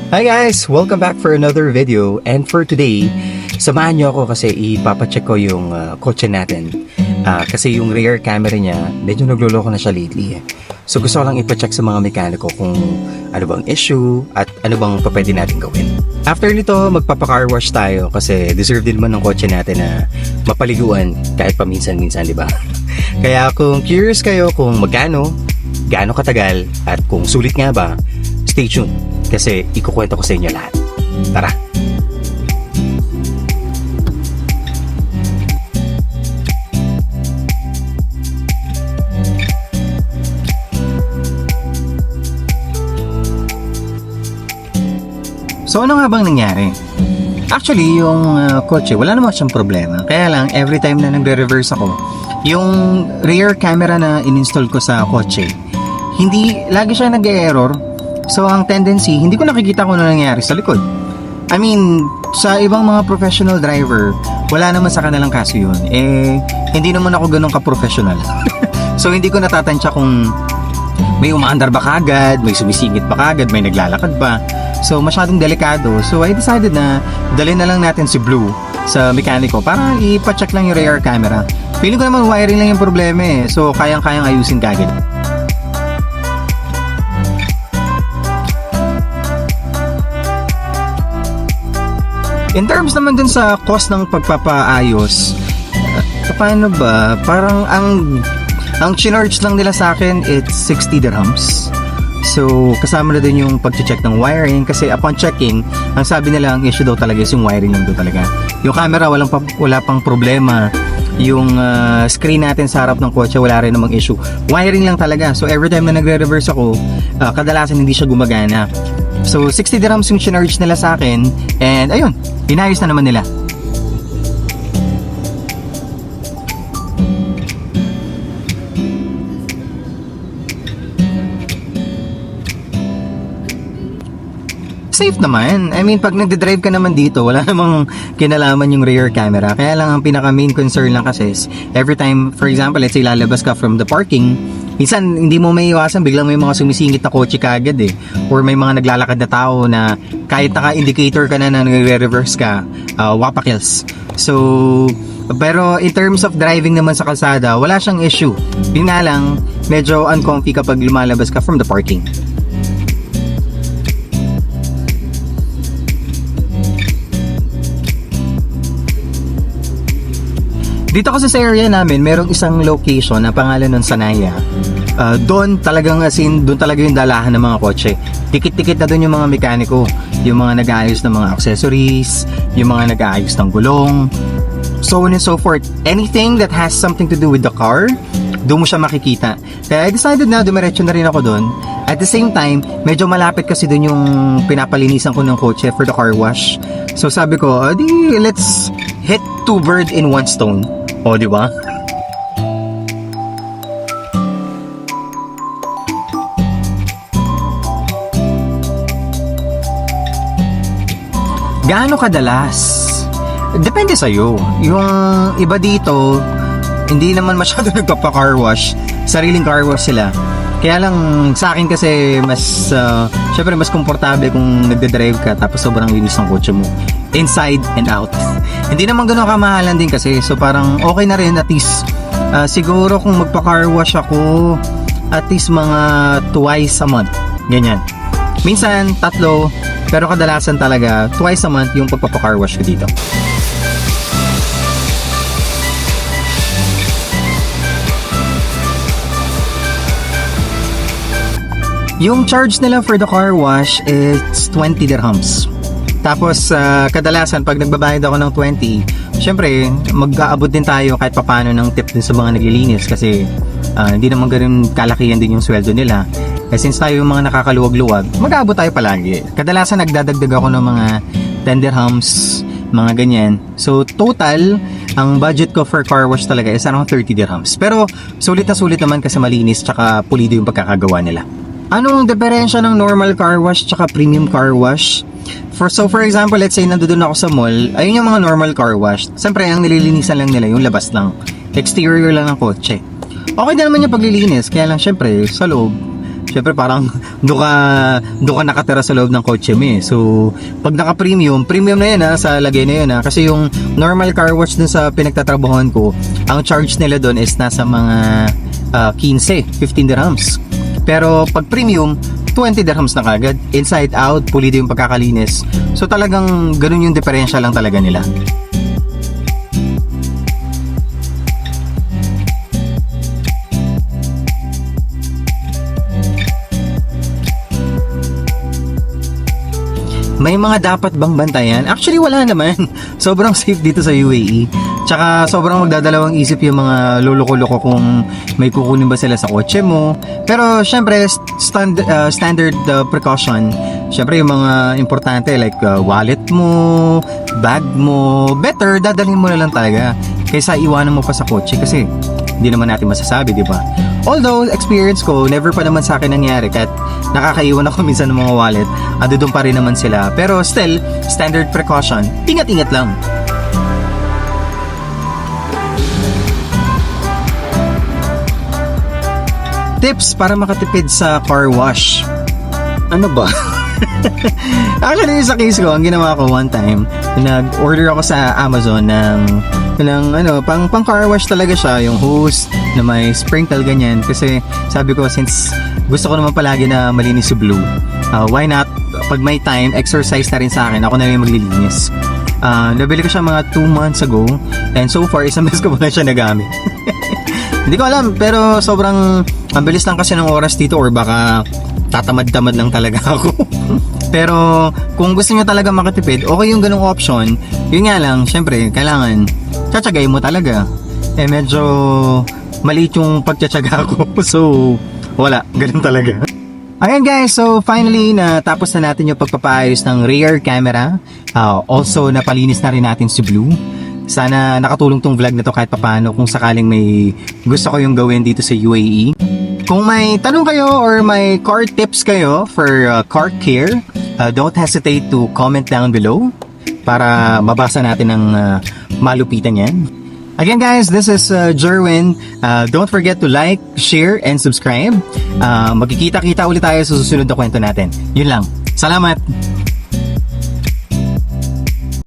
Hi guys! Welcome back for another video. And for today, samahan nyo ako kasi ipapacheck ko yung kotse natin. Kasi yung rear camera niya, medyo nagloloko na siya lately. So gusto ko lang ipacheck sa mga mekaniko kung ano bang issue at ano bang pwede natin gawin. After nito, magpapa-car wash tayo kasi deserve din naman ng kotse natin na mapaliguan kahit paminsan-minsan, di ba? Kaya kung curious kayo kung gaano katagal at kung sulit nga ba, stay tuned. Kasi ikukwento ko sa inyo lahat. Tara! So ano nga bang nangyari? Actually, yung kotse, wala naman siyang problema. Kaya lang, every time na nagre-reverse ako, yung rear camera na in-install ko sa kotse, lagi siya nag-error. So, ang tendency, hindi ko nakikita kung ano nangyari sa likod. I mean, sa ibang mga professional driver, wala naman sa kanilang kaso yun. Hindi naman ako ganun ka-professional. So, hindi ko natatansya kung may umaandar ba kagad, may sumisingit ba kagad, may naglalakad ba. So, masyadong delikado. So, I decided na dalhin na lang natin si Blue sa mekaniko para ipacheck lang yung rear camera. Feeling ko naman wiring lang yung problema eh. So, kayang-kayang ayusin kagad. In terms naman dun sa cost ng pagpapaayos, paano ba? Parang ang charge lang nila sa akin, it's 60 dirhams. So, kasama na din yung pag-check ng wiring kasi upon checking, ang sabi nila ang issue daw talaga is yung wiring lang daw talaga. Yung camera, wala pang problema. Yung screen natin sa harap ng kotse, wala rin namang issue. Wiring lang talaga. So, every time na nagre-reverse ako, kadalasan hindi siya gumagana. So, 60 dirhams yung charge nila sa akin. And, ayun, inayos na naman nila. Safe naman. I mean, pag nagde-drive ka naman dito, wala namang kinalaman yung rear camera. Kaya lang, ang pinaka main concern lang kasi is, every time, for example, let's say lalabas ka from the parking, minsan hindi mo may iwasan, biglang may mga sumisingit na kotse kagad eh. Or may mga naglalakad na tao na kahit naka-indicator ka na nagre-reverse ka, wapakils. So, pero in terms of driving naman sa kalsada, wala siyang issue. Yun nga lang, medyo uncomfy kapag lumalabas ka from the parking. Dito kasi sa area namin, merong isang location na pangalan ng Sanaya. Doon talagang doon talaga yung dalahan ng mga kotse. Tikit-tikit na doon yung mga mekaniko, yung mga nag-aayos ng mga accessories, yung mga nag-aayos ng gulong, so on and so forth. Anything that has something to do with the car, doon mo siya makikita. Kaya I decided na dumiretso na rin ako doon. At the same time, medyo malapit kasi doon yung pinapalinisan ko ng kotse for the car wash. So sabi ko, let's hit two birds in one stone. O, di ba? Gaano kadalas? Depende sa'yo. Yung iba dito, hindi naman masyado nagpapa-car wash. Sariling car wash sila. Kaya lang sa akin kasi syempre mas komportable kung nagde-drive ka tapos sobrang linis ng kotse mo. Inside and out. Hindi naman gano'n kamahalan din kasi. So parang okay na rin at least. Siguro kung magpa-car wash ako at least mga twice a month. Ganyan. Minsan, 3. Pero kadalasan talaga twice a month yung pagpapa-car wash ko dito. Yung charge nila for the car wash is 20 dirhams. Tapos, kadalasan, pag nagbabayad ako ng 20, syempre, mag-aabot din tayo kahit papano ng tip din sa mga naglilinis kasi hindi naman ganun kalakihan din yung sweldo nila. Since tayo yung mga nakakaluwag-luwag, mag-aabot tayo palagi. Kadalasan, nagdadagdag ako ng mga 10 dirhams, mga ganyan. So, total, ang budget ko for car wash talaga is around 30 dirhams. Pero, sulit na sulit naman kasi malinis tsaka pulido yung pagkakagawa nila. Anong diferensya ng normal car wash tsaka premium car wash? For example, let's say nandoon ako sa mall, ayun yung mga normal car wash. Siyempre, ang nililinisan lang nila yung labas lang. Exterior lang ng kotse. Okay na naman yung paglilinis, kaya lang syempre, sa loob, syempre parang doon ka nakatira sa loob ng kotse mo eh. So, pag naka-premium na yun sa lagay na yun kasi yung normal car wash dun sa pinagtatrabahoan ko, ang charge nila doon is nasa mga 15 dirhams. Pero pag premium, 20 dirhams na kagad. Inside out, pulido yung pagkakalinis. So talagang ganun yung diferensya lang talaga nila. May mga dapat bang bantayan? Actually, wala naman. Sobrang safe dito sa UAE. Tsaka sobrang magdadalawang isip yung mga loloko-loko kung may kukunin ba sila sa kotse mo. Pero syempre, standard precaution. Syempre yung mga importante like wallet mo, bag mo, better dadalhin mo na lang talaga kaysa iwanan mo pa sa kotse kasi hindi naman natin masasabi, di ba? Although, experience ko, never pa naman sa akin nangyari kahit nakakaiwan ako minsan ng mga wallet, doon pa rin naman sila. Pero still, standard precaution, ingat-ingat lang. Tips para makatipid sa car wash. Ano ba? Actually, sa case ko, ang ginawa ko one time, nag-order ako sa Amazon ng pang car wash talaga siya, yung hose na may sprinkle ganyan. Kasi sabi ko, since gusto ko naman palagi na malinis si Blue, why not, pag may time, exercise na rin sa akin, ako na rin maglilinis. Nabili ko siya mga 2 months ago, and so far, isang beses ko pa na siya nagamit. Hindi ko alam, pero sobrang ang bilis lang kasi ng oras dito, or baka tatamad-tamad lang talaga ako. Pero kung gusto niyo talaga makatipid, okay yung ganung option. Yun nga lang, syempre, kailangan tsatsagay mo talaga. Medyo maliit yung pagtsatsaga ko. So, wala, ganun talaga. Ayan guys, so finally natapos na natin yung pagpapaayos ng rear camera. Also, napalinis na rin natin si Blue. Sana nakatulong tong vlog na to kahit papano kung sakaling may gusto ko yung gawin dito sa UAE. Kung may tanong kayo or may car tips kayo for car care, don't hesitate to comment down below para mabasa natin ang malupitan yan. Again guys, this is Jerwin. Don't forget to like, share, and subscribe. Magkikita-kita ulit tayo sa susunod na kwento natin. Yun lang. Salamat!